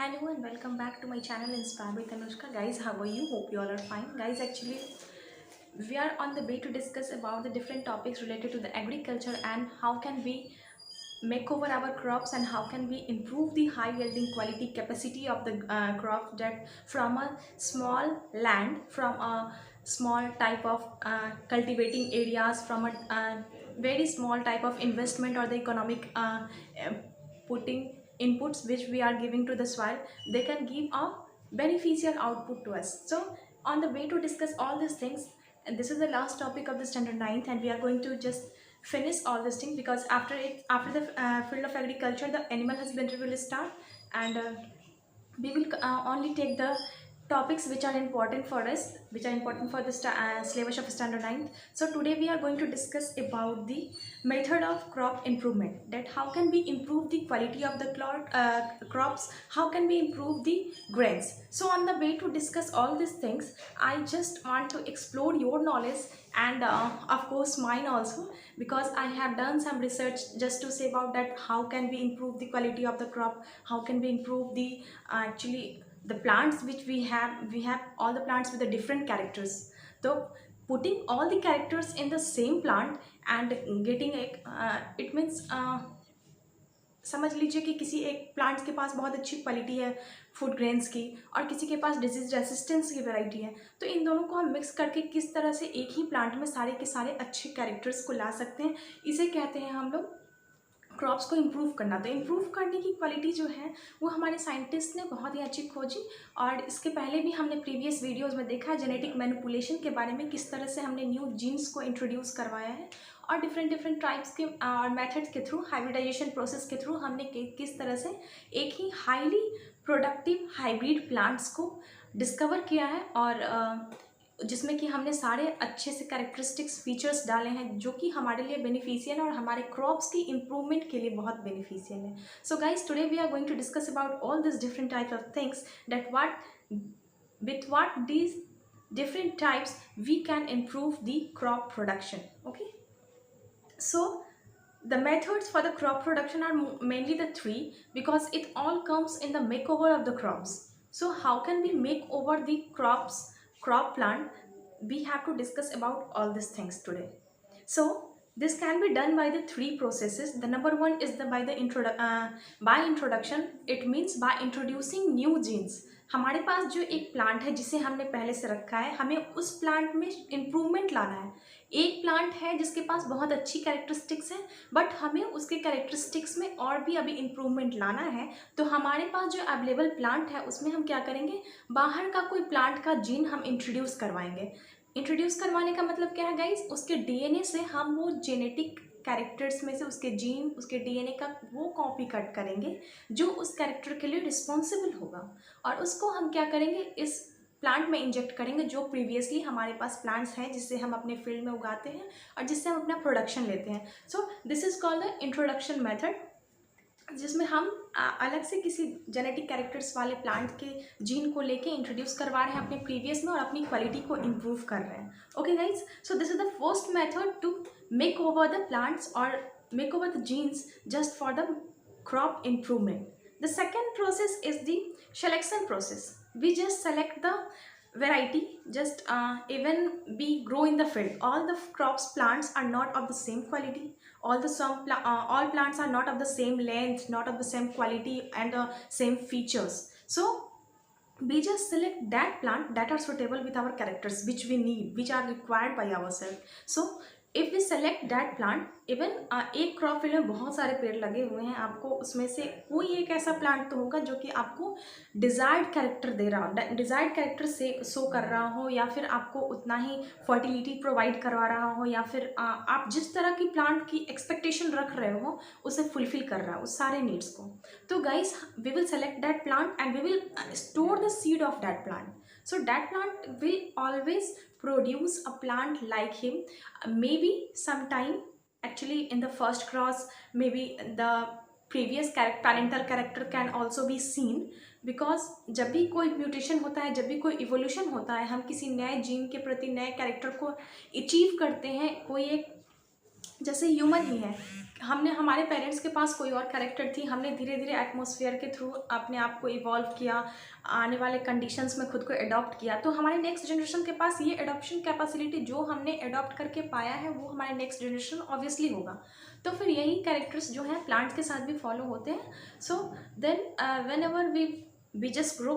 Hello and welcome back to my channel Inspire with Anushka. Guys, how are you? Hope you all are fine. Guys, actually we are on the way to discuss about the different topics related to the agriculture and how can we make over our crops and how can we improve the high yielding quality capacity of the crop that from a small land, from a small type of cultivating areas, from a very small type of investment or the economic putting inputs which we are giving to the soil, they can give a beneficial output to us. So on the way to discuss all these things, and this is the last topic of the standard ninth, and we are going to just finish all this thing because after the field of agriculture the animal husbandry will start, and we will only take the topics which are important for us, which are important for the syllabus of standard 9th. So today we are going to discuss about the method of crop improvement, that how can we improve the quality of the crops, how can we improve the grains. So on the way to discuss all these things, I just want to explore your knowledge and of course mine also, because I have done some research just to say about that how can we improve the quality of the crop, how can we improve the actually the plants which we have all the plants with the different characters. So putting all the characters in the same plant and getting it means समझ लीजिए कि किसी एक plant के पास बहुत अच्छी quality है food grains की और किसी के पास डिजीज रेसिस्टेंस की वैरायटी है, तो इन दोनों को हम मिक्स करके किस तरह से एक ही प्लांट में सारे के सारे अच्छे कैरेक्टर्स को ला सकते हैं, इसे कहते हैं हम लोग क्रॉप्स को इम्प्रूव करना। तो इम्प्रूव करने की क्वालिटी जो है वो हमारे साइंटिस्ट ने बहुत ही अच्छी खोजी, और इसके पहले भी हमने प्रीवियस वीडियोस में देखा है जेनेटिक मैनिपुलेशन के बारे में, किस तरह से हमने न्यू जीन्स को इंट्रोड्यूस करवाया है और डिफरेंट टाइप्स के और मेथड्स के थ्रू, हाइब्रिडाइजेशन प्रोसेस के थ्रू हमने किस तरह से एक ही हाईली प्रोडक्टिव हाइब्रिड प्लांट्स को डिस्कवर किया है, और जिसमें कि हमने सारे अच्छे से कैरेक्टरिस्टिक्स फीचर्स डाले हैं जो कि हमारे लिए बेनिफिशियल और हमारे क्रॉप्स की इम्प्रूवमेंट के लिए बहुत बेनिफिशियल है। So guys, today we are going to discuss about all this different types of things, that what these different types we can improve the crop production. Okay, so the methods for the crop production are mainly the three, because it all comes in the makeover of the crops. So how can we make over the crop plant? We have to discuss about all these things today. So this can be done by the three processes. The number one is the by introduction. It means by introducing new genes. हमारे पास जो एक plant है जिसे हमने पहले से रखा है, हमें उस प्लांट में इम्प्रूवमेंट लाना है। एक प्लांट है जिसके पास बहुत अच्छी कैरेक्टरिस्टिक्स हैं, बट हमें उसके कैरेक्टरिस्टिक्स में और भी अभी इम्प्रूवमेंट लाना है। तो हमारे पास जो अवेलेबल प्लांट है उसमें हम क्या करेंगे, बाहर का कोई प्लांट का जीन हम इंट्रोड्यूस करवाएंगे। इंट्रोड्यूस करवाने का मतलब क्या है गाइस, उसके डीएनए से हम वो जेनेटिक कैरेक्टर्स में से उसके जीन, उसके डीएनए का वो कॉपी कट करेंगे जो उस कैरेक्टर के लिए रिस्पॉन्सिबल होगा, और उसको हम क्या करेंगे, इस प्लांट में इंजेक्ट करेंगे जो प्रीवियसली हमारे पास प्लांट्स हैं जिससे हम अपने फील्ड में उगाते हैं और जिससे हम अपना प्रोडक्शन लेते हैं। So this is called the introduction method, जिसमें हम अलग से किसी जेनेटिक कैरेक्टर्स वाले प्लांट के जीन को लेके इंट्रोड्यूस करवा रहे हैं अपने प्रीवियस में और अपनी क्वालिटी को इम्प्रूव कर रहे हैं। Okay guys, so this is the first method to make over the plants और make over the genes just for the crop improvement. The second process is the selection process. We just select the variety, just even we grow in the field. All the plants are not of the same quality. All plants are not of the same length, not of the same quality and same features. So we just select that plant that are suitable with our characters, which we need, which are required by ourselves. So if we select that plant, even एक crop field में बहुत सारे पेड़ लगे हुए हैं, आपको उसमें से कोई एक ऐसा प्लांट तो होगा जो कि आपको डिज़ायर्ड कैरेक्टर दे रहा हो, डिज़ायर्ड कैरेक्टर से शो कर रहा हो, या फिर आपको उतना ही फर्टिलिटी प्रोवाइड करवा रहा हो, या फिर आप जिस तरह की प्लांट की एक्सपेक्टेशन रख रहे हो उसे फुलफिल कर रहा है उस सारे नीड्स को। तो guys, we will select that plant and we will store the seed of that plant. So that plant will always produce a plant like him. Maybe sometime, actually in the first cross, maybe the previous parental character can also be seen, because जब भी कोई mutation होता है, जब भी कोई evolution होता है, हम किसी नए जीन के प्रति नए कैरेक्टर को अचीव करते हैं, कोई एक जैसे ह्यूमन ही है, हमने हमारे पेरेंट्स के पास कोई और कैरेक्टर थी, हमने धीरे धीरे एटमॉस्फेयर के थ्रू अपने आप को इवॉल्व किया, आने वाले कंडीशंस में खुद को अडॉप्ट किया, तो हमारे नेक्स्ट जनरेशन के पास ये अडॉप्शन कैपेसिटी जो हमने अडॉप्ट करके पाया है वो हमारे नेक्स्ट जनरेशन ऑब्वियसली होगा। तो फिर यही कैरेक्टर्स जो हैं प्लांट्स के साथ भी फॉलो होते हैं। So then whenever we just grow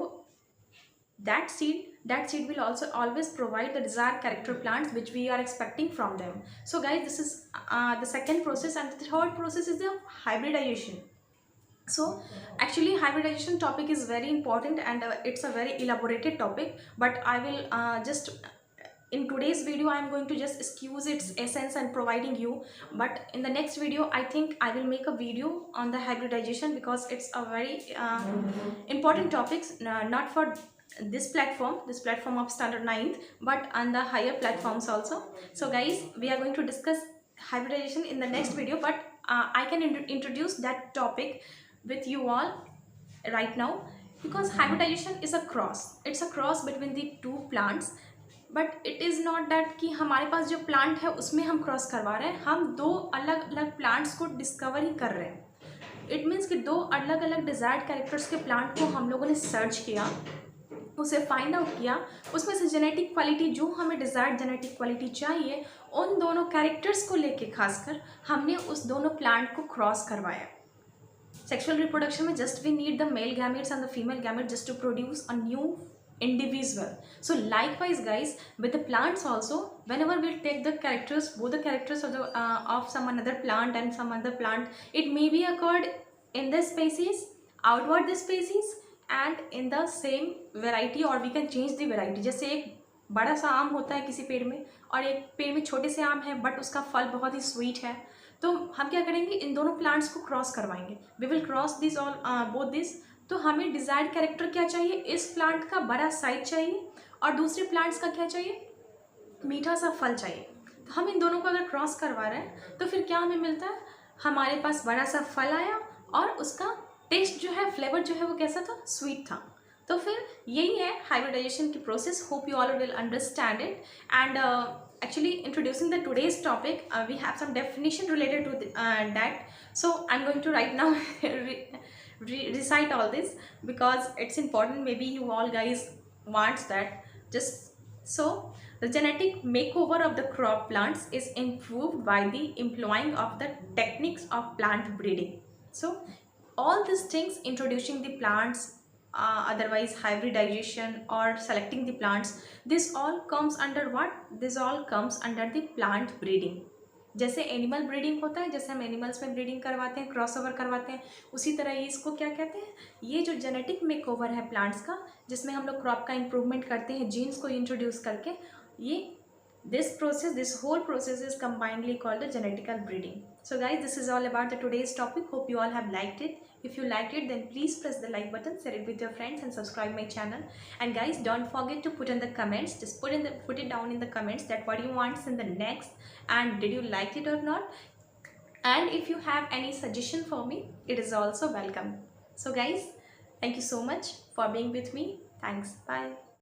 that seed will also always provide the desired character plants which we are expecting from them. So guys, this is the second process, and the third process is the hybridization. So actually hybridization topic is very important, and it's a very elaborated topic, but I will just in today's video I am going to just excuse its essence and providing you, but in the next video I think I will make a video on the hybridization, because it's a very important topic, not for this platform of standard 9th, but on the higher platforms also. So guys, we are going to discuss hybridization in the next video, but I can introduce that topic with you all right now, because hybridization is a cross, it's a cross between the two plants, but it is not that कि हमारे पास जो plant है उसमें हम cross करवा रहे हैं, हम दो अलग अलग प्लांट्स को डिस्कवर ही कर रहे हैं। इट मीन्स कि दो अलग अलग डिज़ायर्ड कैरेक्टर्स के प्लांट को हम लोगों ने सर्च किया, उसे फाइंड आउट किया, उसमें से जेनेटिक क्वालिटी जो हमें डिज़ायर्ड जेनेटिक क्वालिटी चाहिए उन दोनों कैरेक्टर्स को लेके खासकर हमने उस दोनों प्लांट को क्रॉस करवाया। सेक्सुअल रिप्रोडक्शन में just we need the male gametes and the female gamete just to produce a new individual. So likewise guys, with the plants also, whenever we'll take the characters, both the characters of the of some another plant and some other plant, it may be occurred in this species, outward this species, and in the same variety, or we can change the variety. जैसे एक बड़ा सा आम होता है किसी पेड़ में, और एक पेड़ में छोटे से आम है बट उसका फल बहुत ही स्वीट है, तो हम क्या करेंगे, इन दोनों प्लांट्स को क्रॉस करवाएंगे, we will cross this all both this. तो हमें डिज़ायर्ड कैरेक्टर क्या चाहिए, इस प्लांट का बड़ा साइज चाहिए और दूसरे प्लांट्स का क्या चाहिए, मीठा सा फल चाहिए। तो हम इन दोनों को अगर क्रॉस करवा रहे हैं तो फिर क्या हमें मिलता है, हमारे पास बड़ा सा फल आया और उसका टेस्ट जो है, फ्लेवर जो है वो कैसा था, स्वीट था। तो फिर यही है हाइब्रिडाइजेशन की process. Hope you all will understand it, and actually introducing the today's topic, we have some definition related to that, so I'm going to right now recite all this because it's important, maybe you all guys wants that. Just so the genetic makeover of the crop plants is improved by the employing of the techniques of plant breeding. So all these things, introducing the plants, otherwise hybridization or selecting the plants, this all comes under what, this all comes under the plant breeding. जैसे animal breeding होता है, जैसे हम animals में breeding करवाते हैं, cross over करवाते हैं, उसी तरह ये इसको क्या कहते हैं, ये जो जेनेटिक मेकओवर है प्लांट्स का, जिसमें हम लोग क्रॉप का इम्प्रूवमेंट करते हैं जीन्स को इंट्रोड्यूस करके, ये this process, this whole process is combinedly called the genetical breeding. So guys, this is all about the today's topic. Hope you all have liked it. If you liked it, then please press the like button, share it with your friends, and subscribe my channel. And guys, don't forget to put in the comments, just put it down in the comments that what you want in the next, and did you like it or not. And if you have any suggestion for me, it is also welcome. So guys, thank you so much for being with me. Thanks. Bye.